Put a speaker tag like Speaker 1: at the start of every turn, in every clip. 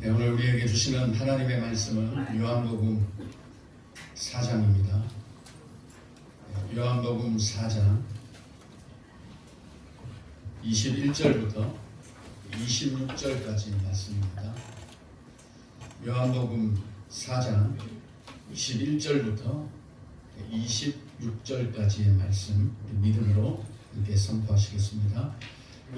Speaker 1: 네, 오늘 우리에게 주시는 하나님의 말씀은 요한복음 4장입니다. 요한복음 4장 21절부터 26절까지 말씀입니다. 요한복음 4장 21절부터 26절까지의 말씀 믿음으로 함께 선포하시겠습니다.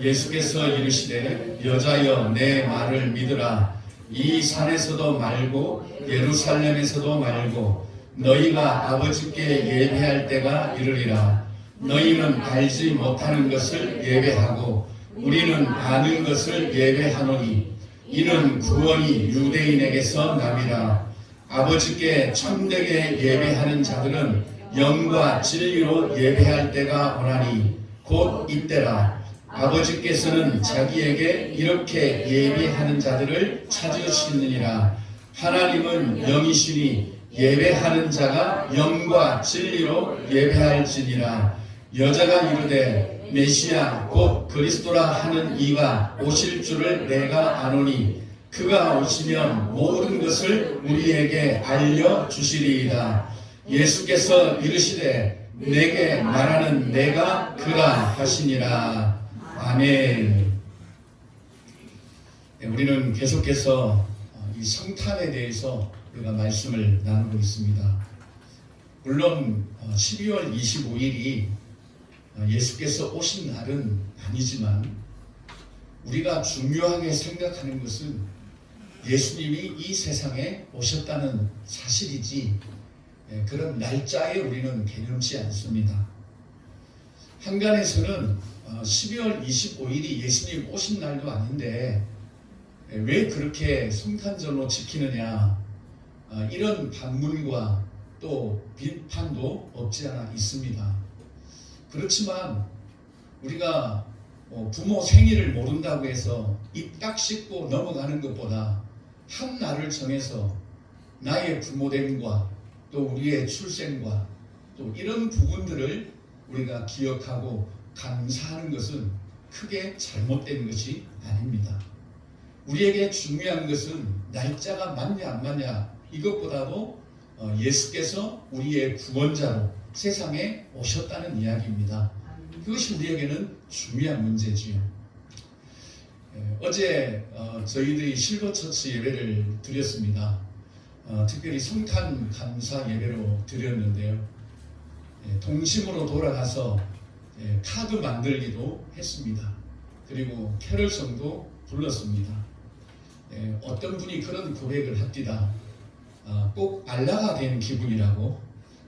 Speaker 1: 예수께서 이르시되 여자여 내 말을 믿으라. 이 산에서도 말고 예루살렘에서도 말고 너희가 아버지께 예배할 때가 이르리라. 너희는 알지 못하는 것을 예배하고 우리는 아는 것을 예배하노니 이는 구원이 유대인에게서 남이라. 아버지께 참되게 예배하는 자들은 영과 진리로 예배할 때가 오나니 곧 이때라. 아버지께서는 자기에게 이렇게 예배하는 자들을 찾으시느니라. 하나님은 영이시니 예배하는 자가 영과 진리로 예배할지니라. 여자가 이르되 메시아 곧 그리스도라 하는 이가 오실 줄을 내가 아노니 그가 오시면 모든 것을 우리에게 알려주시리이다. 예수께서 이르시되 내게 말하는 내가 그라 하시니라. 아멘. 우리는 계속해서 이 성탄에 대해서 우리가 말씀을 나누고 있습니다. 물론 12월 25일이 예수께서 오신 날은 아니지만 우리가 중요하게 생각하는 것은 예수님이 이 세상에 오셨다는 사실이지 그런 날짜에 우리는 개념치 않습니다. 한간에서는 12월 25일이 예수님 오신 날도 아닌데 왜 그렇게 성탄절로 지키느냐, 이런 반문과 또 비판도 없지 않아 있습니다. 그렇지만 우리가 부모 생일을 모른다고 해서 입 딱 씻고 넘어가는 것보다 한 날을 정해서 나의 부모됨과 또 우리의 출생과 또 이런 부분들을 우리가 기억하고 감사하는 것은 크게 잘못된 것이 아닙니다. 우리에게 중요한 것은 날짜가 맞냐 안 맞냐 이것보다도 예수께서 우리의 구원자로 세상에 오셨다는 이야기입니다. 그것이 우리에게는 중요한 문제지요. 어제 저희들이 실버처치 예배를 드렸습니다. 특별히 성탄 감사 예배로 드렸는데요. 동심으로 돌아가서 카드 만들기도 했습니다. 그리고 캐럴송도 불렀습니다. 어떤 분이 그런 고백을 합디다. 꼭 알라가 된 기분이라고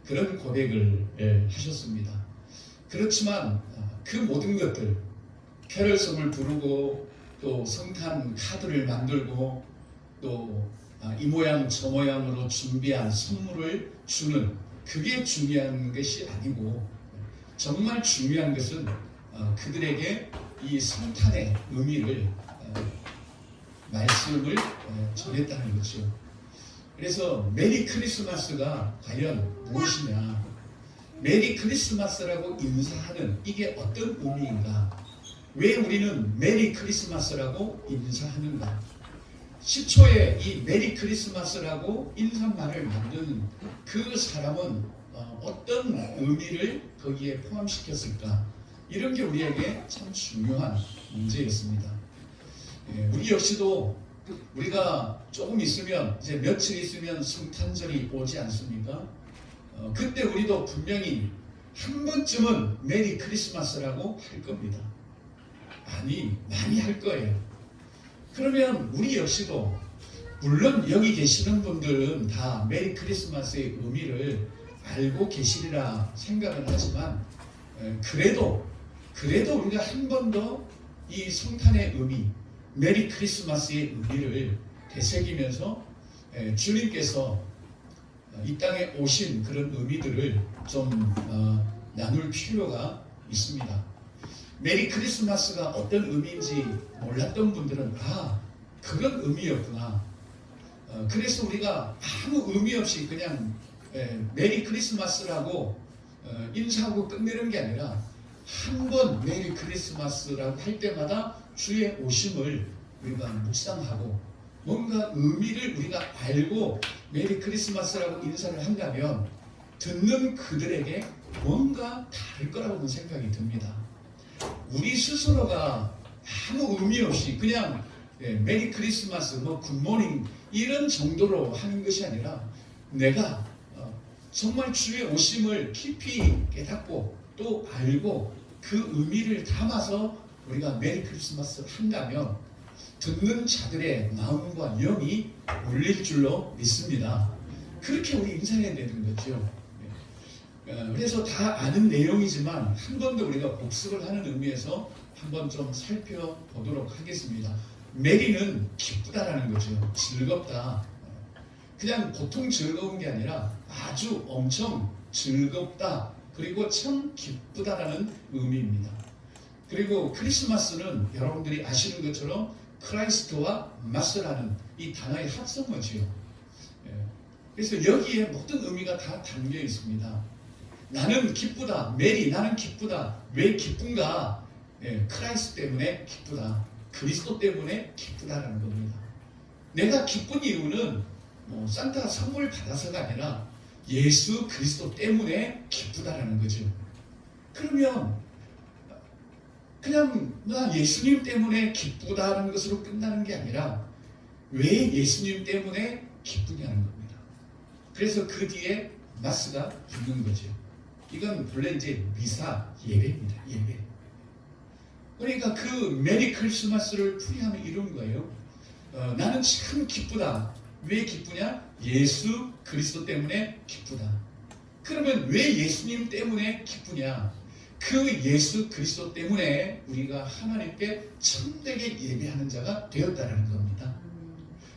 Speaker 1: 그런 고백을 하셨습니다. 그렇지만 그 모든 것들, 캐럴송을 부르고 또 성탄 카드를 만들고 또 이 모양 저 모양으로 준비한 선물을 주는 그게 중요한 것이 아니고 정말 중요한 것은 그들에게 이 성탄의 의미를 말씀을 전했다는 거죠. 그래서 메리 크리스마스가 과연 무엇이냐, 메리 크리스마스라고 인사하는 이게 어떤 의미인가, 왜 우리는 메리 크리스마스라고 인사하는가. 시초에 이 메리 크리스마스라고 인사말을 만든 그 사람은 어떤 의미를 거기에 포함시켰을까, 이런 게 우리에게 참 중요한 문제였습니다. 우리 역시도 우리가 조금 있으면 이제 며칠 있으면 성탄절이 오지 않습니까? 그때 우리도 분명히 한 번쯤은 메리 크리스마스라고 할 겁니다. 많이 할 거예요. 그러면 우리 역시도 물론 여기 계시는 분들은 다 메리 크리스마스의 의미를 알고 계시리라 생각은 하지만 그래도 우리가 한 번 더 이 성탄의 의미, 메리 크리스마스의 의미를 되새기면서 주님께서 이 땅에 오신 그런 의미들을 좀 나눌 필요가 있습니다. 메리 크리스마스가 어떤 의미인지 몰랐던 분들은 그런 의미였구나. 그래서 우리가 아무 의미 없이 그냥 메리 크리스마스라고 인사하고 끝내는 게 아니라 한 번 메리 크리스마스라고 할 때마다 주의 오심을 우리가 묵상하고 뭔가 의미를 우리가 알고 메리 크리스마스라고 인사를 한다면 듣는 그들에게 뭔가 다를 거라고는 생각이 듭니다. 우리 스스로가 아무 의미 없이 그냥 메리 크리스마스, 뭐 굿모닝 이런 정도로 하는 것이 아니라 내가 정말 주의 오심을 깊이 깨닫고 또 알고 그 의미를 담아서 우리가 메리 크리스마스 한다면 듣는 자들의 마음과 영이 울릴 줄로 믿습니다. 그렇게 우리 인사해야 되는 거죠. 그래서 다 아는 내용이지만 한 번 더 우리가 복습을 하는 의미에서 한번 좀 살펴보도록 하겠습니다. 메리는 기쁘다라는 거죠. 즐겁다. 그냥 보통 즐거운 게 아니라 아주 엄청 즐겁다. 그리고 참 기쁘다라는 의미입니다. 그리고 크리스마스는 여러분들이 아시는 것처럼 크라이스트와 마스라는 이 단어의 합성어지요. 그래서 여기에 모든 의미가 다 담겨 있습니다. 나는 기쁘다. 메리, 나는 기쁘다. 왜 기쁜가? 크라이스트 때문에 기쁘다. 그리스도 때문에 기쁘다라는 겁니다. 내가 기쁜 이유는 산타 선물 받아서가 아니라 예수 그리스도 때문에 기쁘다라는 거죠. 그러면 그냥 나 예수님 때문에 기쁘다는 것으로 끝나는 게 아니라 왜 예수님 때문에 기쁘냐는 겁니다. 그래서 그 뒤에 마스가 있는 거죠. 이건 본래 이제 미사 예배입니다. 예배. 그러니까 그 메리 크리스마스를 풀이하면 이런 거예요. 나는 참 기쁘다. 왜 기쁘냐? 예수 그리스도 때문에 기쁘다. 그러면 왜 예수님 때문에 기쁘냐? 그 예수 그리스도 때문에 우리가 하나님께 참되게 예배하는 자가 되었다는 겁니다.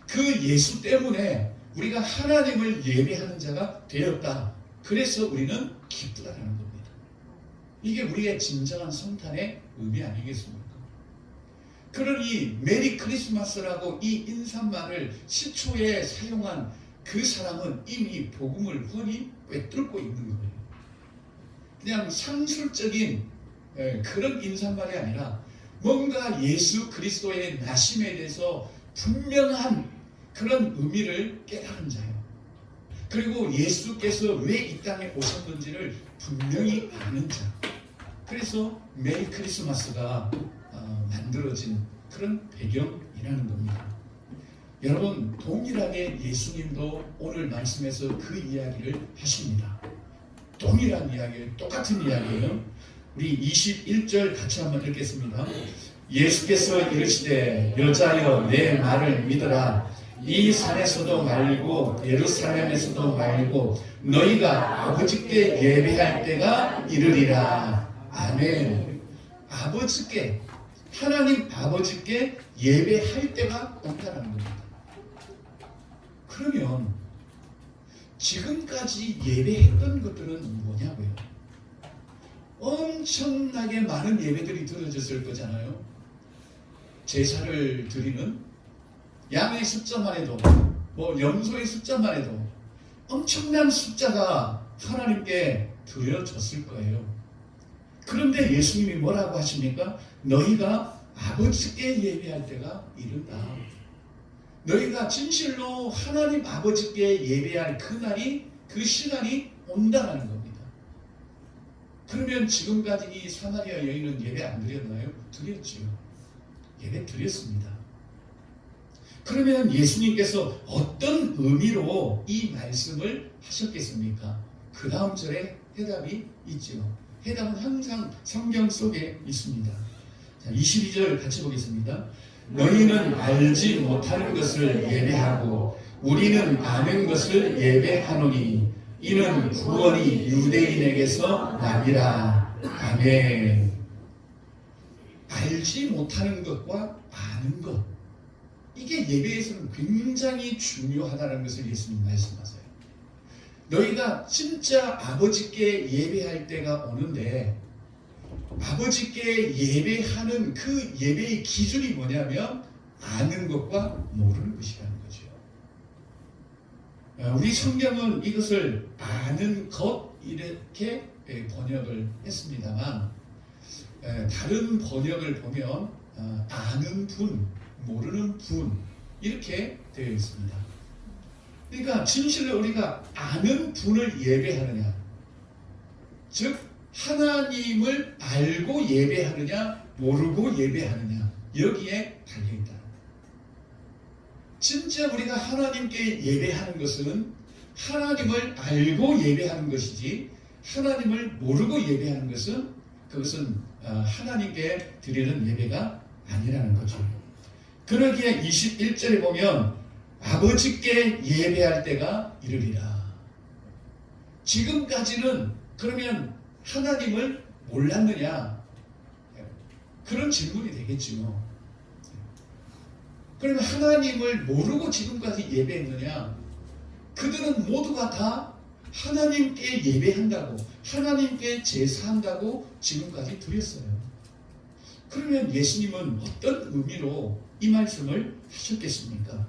Speaker 1: 그 예수 때문에 우리가 하나님을 예배하는 자가 되었다. 그래서 우리는 기쁘다는 겁니다. 이게 우리의 진정한 성탄의 의미 아니겠습니까? 그러니 메리 크리스마스라고 이 인사말을 시초에 사용한 그 사람은 이미 복음을 훤히 꿰뚫고 있는 거예요. 그냥 상술적인 그런 인사말이 아니라 뭔가 예수 그리스도의 나심에 대해서 분명한 그런 의미를 깨달은 자예요. 그리고 예수께서 왜 이 땅에 오셨는지를 분명히 아는 자. 그래서 메리 크리스마스가 만들어진 그런 배경이라는 겁니다. 여러분, 동일하게 예수님도 오늘 말씀에서 그 이야기를 하십니다. 동일한 이야기예요. 똑같은 이야기예요. 우리 21절 같이 한번 읽겠습니다. 예수께서 이르시되 여자여 내 말을 믿으라. 이 산에서도 말고 예루살렘에서도 말고 너희가 아버지께 예배할 때가 이르리라. 아멘. 아버지께, 하나님 아버지께 예배할 때가 온다는 겁니다. 그러면 지금까지 예배했던 것들은 뭐냐고요? 엄청나게 많은 예배들이 드려졌을 거잖아요. 제사를 드리는 양의 숫자만 해도, 염소의 숫자만 해도 엄청난 숫자가 하나님께 드려졌을 거예요. 그런데 예수님이 뭐라고 하십니까? 너희가 아버지께 예배할 때가 이른다. 너희가 진실로 하나님 아버지께 예배할 그날이, 그 시간이 온다는 겁니다. 그러면 지금까지 이 사마리아 여인은 예배 안 드렸나요? 드렸지요. 예배 드렸습니다. 그러면 예수님께서 어떤 의미로 이 말씀을 하셨겠습니까? 그 다음 절에 해답이 있죠. 해답은 항상 성경 속에 있습니다. 자, 22절 같이 보겠습니다. 너희는 알지 못하는 것을 예배하고 우리는 아는 것을 예배하노니 이는 구원이 유대인에게서 나니라. 아멘. 알지 못하는 것과 아는 것, 이게 예배에서는 굉장히 중요하다는 것을 예수님 말씀하세요. 너희가 진짜 아버지께 예배할 때가 오는데 아버지께 예배하는 그 예배의 기준이 뭐냐면 아는 것과 모르는 것이라는 거죠. 우리 성경은 이것을 아는 것 이렇게 번역을 했습니다만 다른 번역을 보면 아는 분, 모르는 분 이렇게 되어 있습니다. 그러니까 진실로 우리가 아는 분을 예배하느냐, 즉 하나님을 알고 예배하느냐 모르고 예배하느냐, 여기에 달려있다. 진짜 우리가 하나님께 예배하는 것은 하나님을 알고 예배하는 것이지, 하나님을 모르고 예배하는 것은 그것은 하나님께 드리는 예배가 아니라는 거죠. 그러기에 21절에 보면 아버지께 예배할 때가 이르리라. 지금까지는 그러면 하나님을 몰랐느냐, 그런 질문이 되겠지요. 그러면 하나님을 모르고 지금까지 예배했느냐? 그들은 모두가 다 하나님께 예배한다고, 하나님께 제사한다고 지금까지 드렸어요. 그러면 예수님은 어떤 의미로 이 말씀을 하셨겠습니까?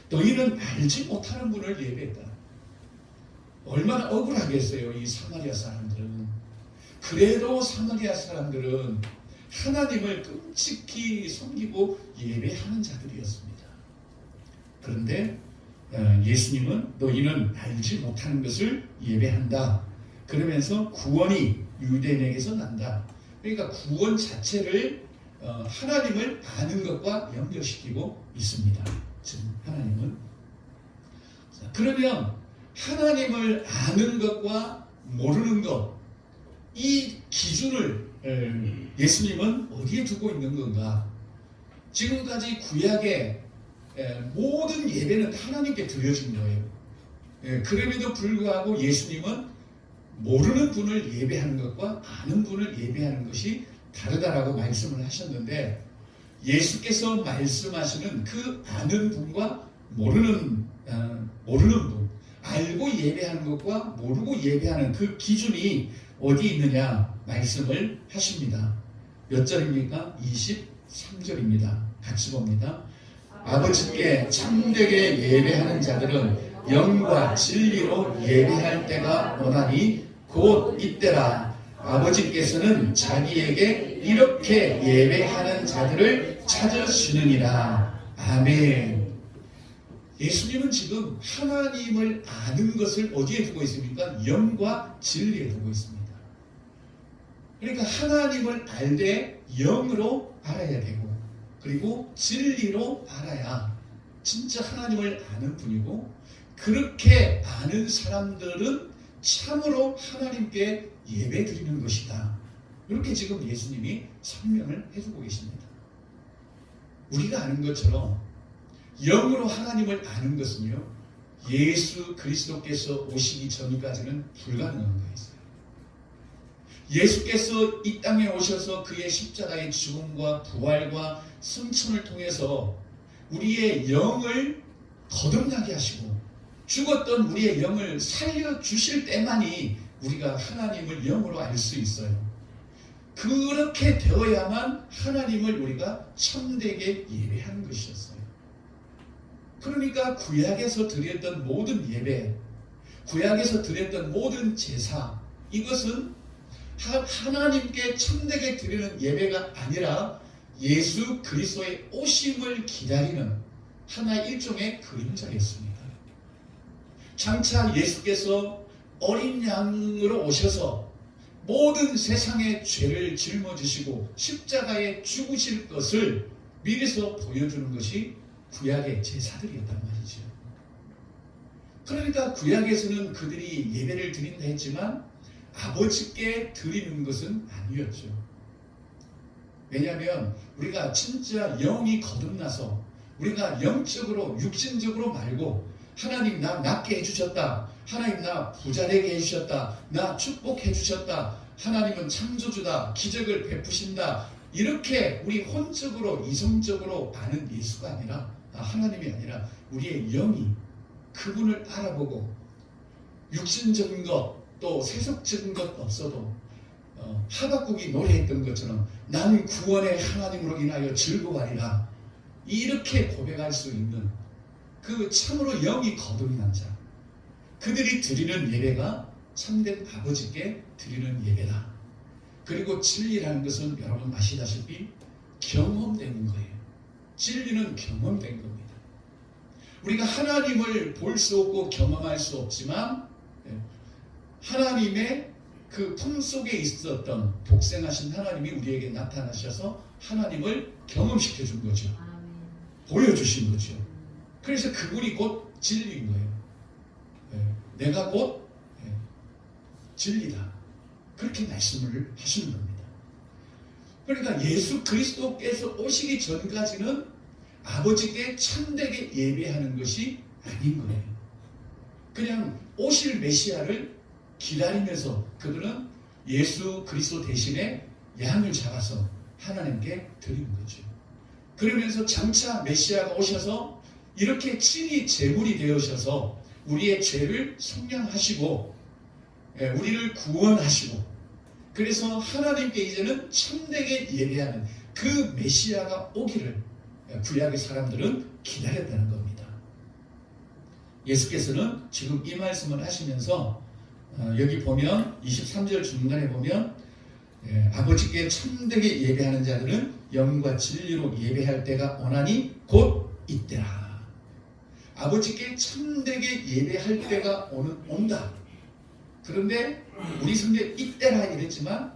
Speaker 1: 너희는 알지 못하는 분을 예배했다. 얼마나 억울하겠어요, 이 사마리아 사람들은. 그래도 사마리아 사람들은 하나님을 끔찍히 섬기고 예배하는 자들이었습니다. 그런데 예수님은 너희는 알지 못하는 것을 예배한다. 그러면서 구원이 유대인에게서 난다. 그러니까 구원 자체를 하나님을 아는 것과 연결시키고 있습니다. 지금 하나님은. 그러면 하나님을 아는 것과 모르는 것, 이 기준을 예수님은 어디에 두고 있는 건가? 지금까지 구약의 모든 예배는 하나님께 드려진 거예요. 그럼에도 불구하고 예수님은 모르는 분을 예배하는 것과 아는 분을 예배하는 것이 다르다라고 말씀을 하셨는데, 예수께서 말씀하시는 그 아는 분과 모르는 분, 알고 예배하는 것과 모르고 예배하는 그 기준이 어디 있느냐 말씀을 하십니다. 몇 절입니까? 23절입니다. 같이 봅니다. 아버지께 참되게 예배하는 자들은 영과 진리로 예배할 때가 오나니 곧 이때라. 아버지께서는 자기에게 이렇게 예배하는 자들을 찾으시느니라. 아멘. 예수님은 지금 하나님을 아는 것을 어디에 두고 있습니까? 영과 진리에 두고 있습니다. 그러니까 하나님을 알되 영으로 알아야 되고, 그리고 진리로 알아야 진짜 하나님을 아는 분이고, 그렇게 아는 사람들은 참으로 하나님께 예배 드리는 것이다. 이렇게 지금 예수님이 설명을 해주고 계십니다. 우리가 아는 것처럼 영으로 하나님을 아는 것은요, 예수 그리스도께서 오시기 전까지는 불가능한 거였어요. 예수께서 이 땅에 오셔서 그의 십자가의 죽음과 부활과 승천을 통해서 우리의 영을 거듭나게 하시고 죽었던 우리의 영을 살려주실 때만이 우리가 하나님을 영으로 알 수 있어요. 그렇게 되어야만 하나님을 우리가 참되게 예배하는 것이었어요. 그러니까 구약에서 드렸던 모든 예배, 구약에서 드렸던 모든 제사, 이것은 하나님께 참되게 드리는 예배가 아니라 예수 그리스도의 오심을 기다리는 하나의 일종의 그림자였습니다. 장차 예수께서 어린 양으로 오셔서 모든 세상의 죄를 짊어지시고 십자가에 죽으실 것을 미리서 보여주는 것이 구약의 제사들이었단 말이죠. 그러니까 구약에서는 그들이 예배를 드린다 했지만 아버지께 드리는 것은 아니었죠. 왜냐하면 우리가 진짜 영이 거듭나서 우리가 영적으로 육신적으로 말고 하나님 나 낫게 해주셨다, 하나님 나 부자되게 해주셨다, 나 축복해 주셨다, 하나님은 창조주다, 기적을 베푸신다, 이렇게 우리 혼적으로 이성적으로 아는 예수가 아니라, 하나님이 아니라 우리의 영이 그분을 알아보고 육신적인 것 또 세속적인 것 없어도 하박국이 노래했던 것처럼 나는 구원의 하나님으로 인하여 즐거워하리라, 이렇게 고백할 수 있는 그 참으로 영이 거듭난 자, 그들이 드리는 예배가 참된 아버지께 드리는 예배다. 그리고 진리라는 것은 여러분 아시다시피 경험되는 거예요. 진리는 경험된 겁니다. 우리가 하나님을 볼 수 없고 경험할 수 없지만 하나님의 그 품속에 있었던 복생하신 하나님이 우리에게 나타나셔서 하나님을 경험시켜 준 거죠. 보여주신 거죠. 그래서 그분이 곧 진리인 거예요. 내가 곧 진리다. 그렇게 말씀을 하시는 겁니다. 그러니까 예수 그리스도께서 오시기 전까지는 아버지께 참되게 예배하는 것이 아닌 거예요. 그냥 오실 메시아를 기다리면서 그들은 예수 그리스도 대신에 양을 잡아서 하나님께 드리는 거죠. 그러면서 장차 메시아가 오셔서 이렇게 친히 제물이 되어셔서 우리의 죄를 속량하시고 우리를 구원하시고 그래서 하나님께 이제는 참되게 예배하는 그 메시아가 오기를 구약의 사람들은 기다렸다는 겁니다. 예수께서는 지금 이 말씀을 하시면서 여기 보면 23절 중간에 보면 아버지께 참되게 예배하는 자들은 영과 진리로 예배할 때가 오나니 곧 이때라. 아버지께 참되게 예배할 때가 온다. 그런데 우리 성경에 이때라 이랬지만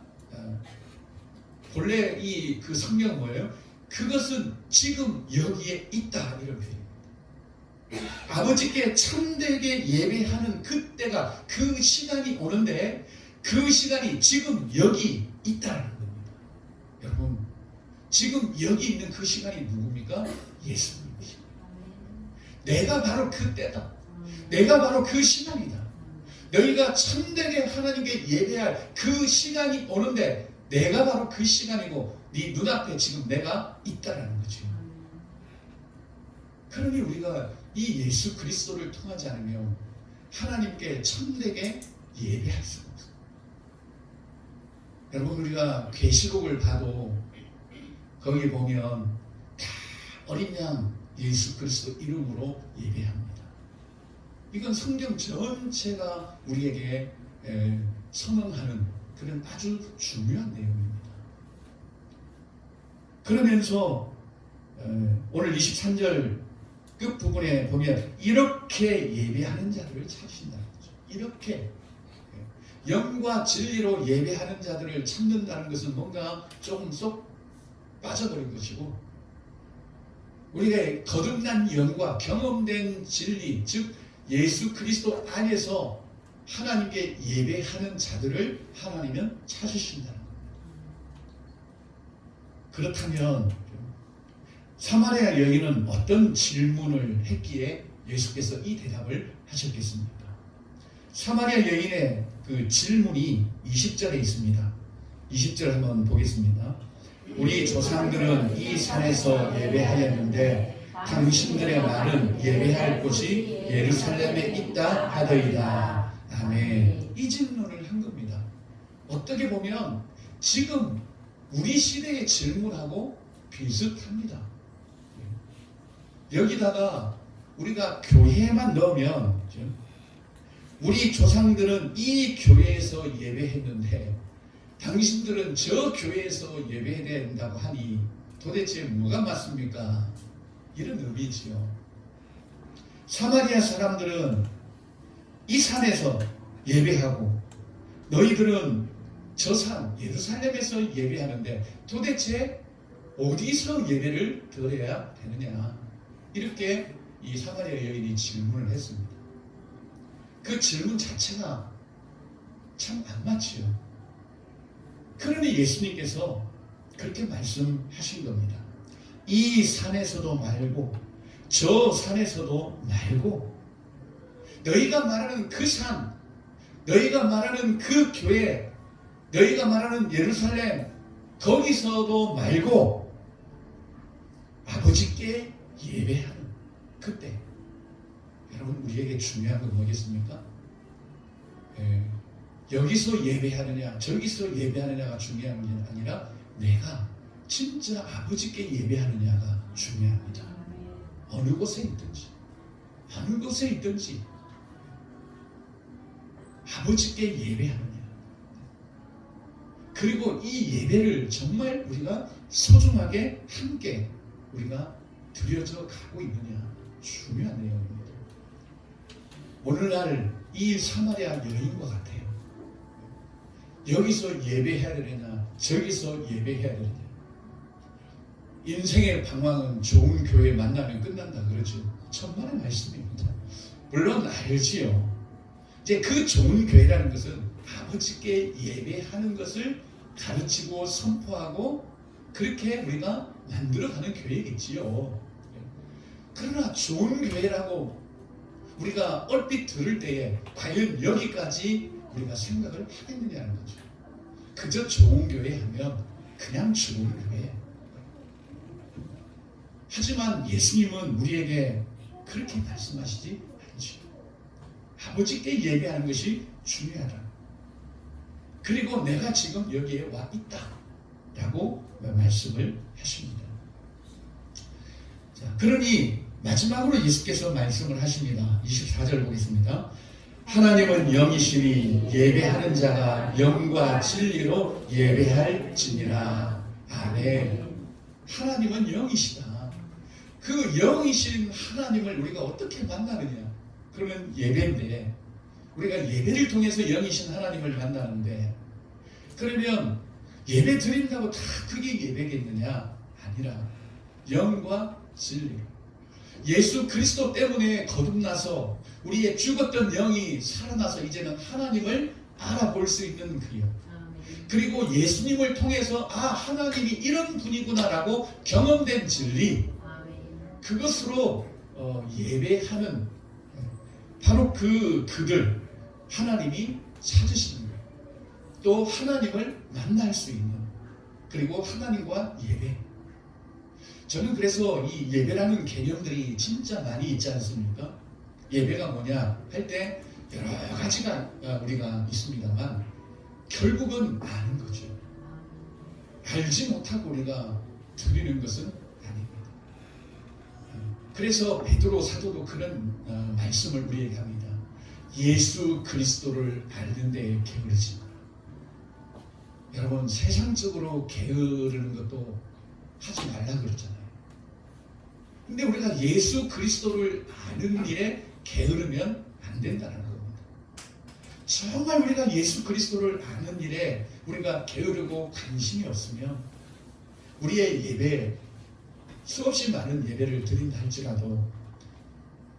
Speaker 1: 본래 그 성경은 뭐예요? 그것은 지금 여기에 있다 이런 표현입니다. 아버지께 참되게 예배하는 그때가 그 시간이 오는데 그 시간이 지금 여기 있다는 겁니다. 여러분 지금 여기 있는 그 시간이 누굽니까? 예수님이십니다. 내가 바로 그때다. 내가 바로 그 시간이다. 너희가 참되게 하나님께 예배할 그 시간이 오는데 내가 바로 그 시간이고 네 눈앞에 지금 내가 있다라는 거죠. 그러니 우리가 이 예수 그리스도를 통하지 않으면 하나님께 참되게 예배할 수가 없어요. 여러분 우리가 계시록을 봐도 거기 보면 다 어린 양 예수 그리스도 이름으로 예배합니다. 이건 성경 전체가 우리에게 선언하는 그런 아주 중요한 내용입니다. 그러면서 오늘 23절 끝부분에 보면 이렇게 예배하는 자들을 찾으신다는 거죠. 이렇게 영과 진리로 예배하는 자들을 찾는다는 것은 뭔가 조금 쏙 빠져버린 것이고 우리가 거듭난 영과 경험된 진리 즉 예수 그리스도 안에서 하나님께 예배하는 자들을 하나님은 찾으신다는 겁니다. 그렇다면 사마리아 여인은 어떤 질문을 했기에 예수께서 이 대답을 하셨겠습니까? 사마리아 여인의 그 질문이 20절에 있습니다. 20절 한번 보겠습니다. 우리 조상들은 이 산에서 예배하였는데 당신들의 말은 예배할 곳이 예루살렘에 있다 하더이다. 아멘. 이 질문을 한 겁니다. 어떻게 보면 지금 우리 시대의 질문하고 비슷합니다. 여기다가 우리가 교회만 넣으면 우리 조상들은 이 교회에서 예배했는데 당신들은 저 교회에서 예배해야 된다고 하니 도대체 뭐가 맞습니까? 이런 의미지요. 사마리아 사람들은 이 산에서 예배하고 너희들은 저 산 예루살렘에서 예배하는데 도대체 어디서 예배를 드려야 되느냐? 이렇게 이 사마리아 여인이 질문을 했습니다. 그 질문 자체가 참 안 맞지요. 그러니 예수님께서 그렇게 말씀하신 겁니다. 이 산에서도 말고 저 산에서도 말고 너희가 말하는 그 산, 너희가 말하는 그 교회, 너희가 말하는 예루살렘 거기서도 말고 아버지께 예배하는 그때 여러분 우리에게 중요한 건 뭐겠습니까? 여기서 예배하느냐 저기서 예배하느냐가 중요한 게 아니라 내가 진짜 아버지께 예배하느냐가 중요합니다. 어느 곳에 있든지 아버지께 예배하느냐 그리고 이 예배를 정말 우리가 소중하게 함께 우리가 드려져 가고 있느냐 중요한 내용입니다. 오늘날 이 사마리아 여인과 같아요. 여기서 예배해야 되느냐, 저기서 예배해야 되느냐. 인생의 방황은 좋은 교회 만나면 끝난다 그러죠. 천만의 말씀입니다. 물론 알지요. 이제 그 좋은 교회라는 것은 아버지께 예배하는 것을 가르치고 선포하고 그렇게 우리가 만들어가는 교회겠지요. 그러나 좋은 교회라고 우리가 얼핏 들을 때에 과연 여기까지 우리가 생각을 하겠느냐는 거죠. 그저 좋은 교회 하면 그냥 좋은 교회. 하지만 예수님은 우리에게 그렇게 말씀하시지 않죠. 아버지께 예배하는 것이 중요하다. 그리고 내가 지금 여기에 와 있다 라고 말씀을 하십니다. 자, 그러니 마지막으로 예수께서 말씀을 하십니다. 24절 보겠습니다. 하나님은 영이시니 예배하는 자가 영과 진리로 예배할지니라. 아멘. 하나님은 영이시다. 그 영이신 하나님을 우리가 어떻게 만나느냐? 그러면 예배인데, 우리가 예배를 통해서 영이신 하나님을 만나는데, 그러면 예배 드린다고 다 그게 예배겠느냐? 아니라 영과 진리. 예수 그리스도 때문에 거듭나서 우리의 죽었던 영이 살아나서 이제는 하나님을 알아볼 수 있는 그 영. 그리고 예수님을 통해서 하나님이 이런 분이구나라고 경험된 진리. 그것으로 예배하는 바로 그들 하나님이 찾으시는 거예요. 또 하나님을 만날 수 있는, 그리고 하나님과 예배. 저는 그래서 이 예배라는 개념들이 진짜 많이 있지 않습니까? 예배가 뭐냐 할 때 여러 가지가 우리가 있습니다만 결국은 아는 거죠. 알지 못하고 우리가 드리는 것은 아닙니다. 그래서 베드로 사도도 그런 말씀을 우리에게 합니다. 예수 그리스도를 아는 데에 게으르지 마라. 여러분, 세상적으로 게으르는 것도 하지 말라 그러잖아요. 근데 우리가 예수 그리스도를 아는 일에 게으르면 안 된다는 겁니다. 정말 우리가 예수 그리스도를 아는 일에 우리가 게으르고 관심이 없으면 우리의 예배에 수없이 많은 예배를 드린다 할지라도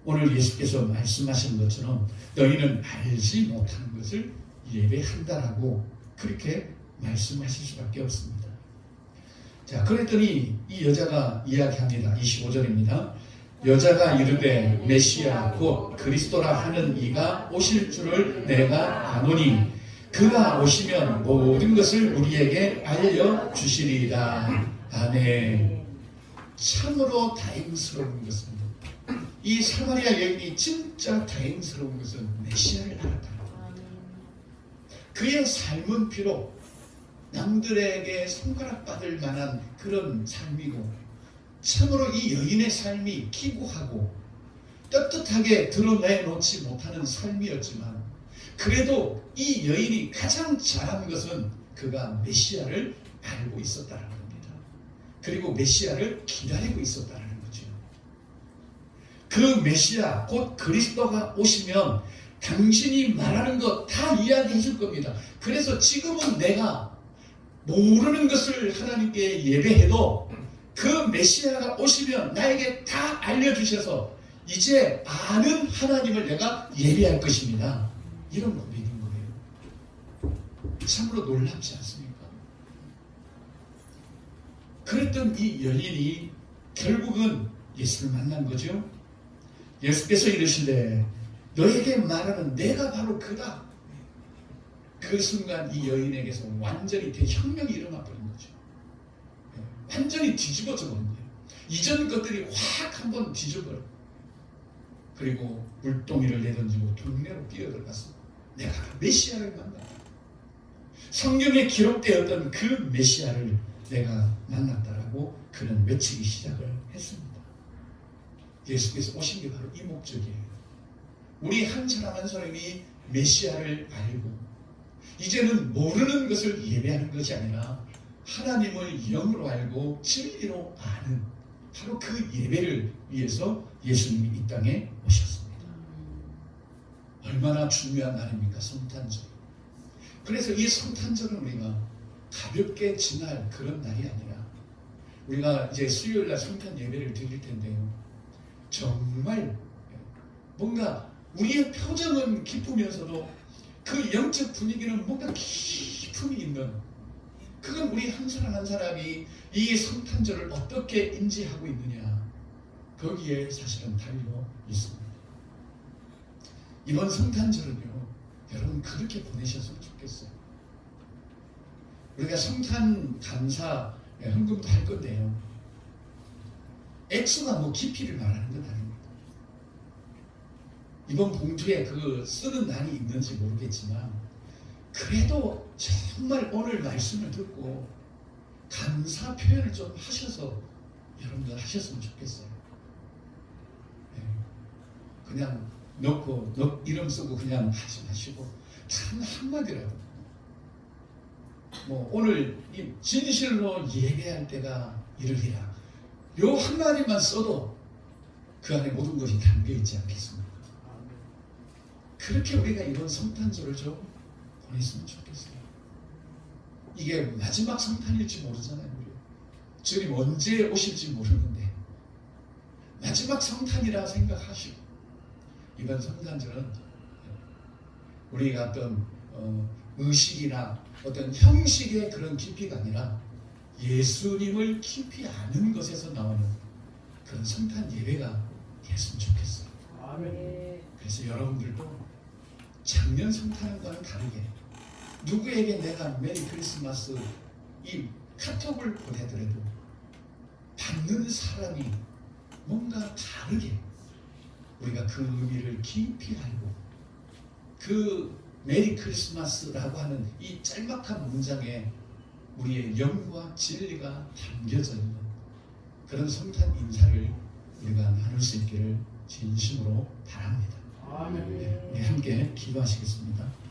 Speaker 1: 오늘 예수께서 말씀하신 것처럼 너희는 알지 못하는 것을 예배한다라고 그렇게 말씀하실 수밖에 없습니다. 자, 그랬더니 이 여자가 이야기합니다. 25절입니다. 여자가 이르되 메시아 곧 그리스도라 하는 이가 오실 줄을 내가 아노니 그가 오시면 모든 것을 우리에게 알려주시리이다. 아멘. 참으로 다행스러운 것은, 이 사마리아 여인이 진짜 다행스러운 것은 메시아를 알았다는 겁니다. 그의 삶은 비록 남들에게 손가락받을 만한 그런 삶이고, 참으로 이 여인의 삶이 기구하고 떳떳하게 드러내놓지 못하는 삶이었지만, 그래도 이 여인이 가장 잘한 것은 그가 메시아를 알고 있었다는 겁니다. 그리고 메시아를 기다리고 있었다는 거죠. 그 메시아 곧 그리스도가 오시면 당신이 말하는 것 다 이야기해 줄 겁니다. 그래서 지금은 내가 모르는 것을 하나님께 예배해도 그 메시아가 오시면 나에게 다 알려주셔서 이제 아는 하나님을 내가 예배할 것입니다. 이런 거 믿는 거예요. 참으로 놀랍지 않습니까? 그랬던 이 여인이 결국은 예수를 만난 거죠. 예수께서 이르시되 너에게 말하는 내가 바로 그다. 그 순간 이 여인에게서 완전히 대혁명이 일어나 버린 거죠. 완전히 뒤집어져 버린 거예요. 이전 것들이 확 한번 뒤집어버려. 그리고 물동이를 내던지고 동네로 뛰어들어가서 내가 메시아를 만났다. 성경에 기록되었던 그 메시아를 내가 만났다라고 그는 외치기 시작을 했습니다. 예수께서 오신 게 바로 이 목적이에요. 우리 한 사람 한 사람이 메시아를 알고 이제는 모르는 것을 예배하는 것이 아니라 하나님을 영으로 알고 진리로 아는 바로 그 예배를 위해서 예수님이 이 땅에 오셨습니다. 얼마나 중요한 날입니까? 성탄절. 그래서 이 성탄절은 우리가 가볍게 지날 그런 날이 아니라 우리가 이제 수요일날 성탄 예배를 드릴 텐데요. 정말 뭔가 우리의 표정은 기쁘면서도 그 영적 분위기는 뭔가 기품이 있는, 그건 우리 한 사람 한 사람이 이 성탄절을 어떻게 인지하고 있느냐, 거기에 사실은 달려 있습니다. 이번 성탄절은요, 여러분 그렇게 보내셨으면 좋겠어요. 우리가 성탄 감사 헌금도 할 건데요, 액수가 뭐 깊이를 말하는 건 아닙니다. 이번 봉투에 그 쓰는 난이 있는지 모르겠지만 그래도 정말 오늘 말씀을 듣고 감사 표현을 좀 하셔서 여러분들 하셨으면 좋겠어요. 그냥 넣고 이름 쓰고 그냥 하지 마시고 단 한마디라도, 뭐 오늘 이 진실로 예배할 때가 이르리라, 요 한마디만 써도 그 안에 모든 것이 담겨 있지 않겠습니까? 그렇게 우리가 이번 성탄절을 좀 보냈으면 좋겠어요. 이게 마지막 성탄일지 모르잖아요. 우리 주님 언제 오실지 모르는데 마지막 성탄이라 생각하시고 이번 성탄절은 우리가 어떤 의식이나 어떤 형식의 그런 깊이가 아니라 예수님을 깊이 아는 것에서 나오는 그런 성탄 예배가 됐으면 좋겠어요.
Speaker 2: 아멘.
Speaker 1: 그래서 여러분들도 작년 성탄과는 다르게 누구에게 내가 메리 크리스마스 이 카톡을 보내더라도 받는 사람이 뭔가 다르게 우리가 그 의미를 깊이 알고 그 메리 크리스마스라고 하는 이 짤막한 문장에 우리의 영과 진리가 담겨져 있는 그런 성탄 인사를 우리가 나눌 수 있기를 진심으로 바랍니다.
Speaker 2: 아멘.
Speaker 1: 네, 함께 기도하시겠습니다.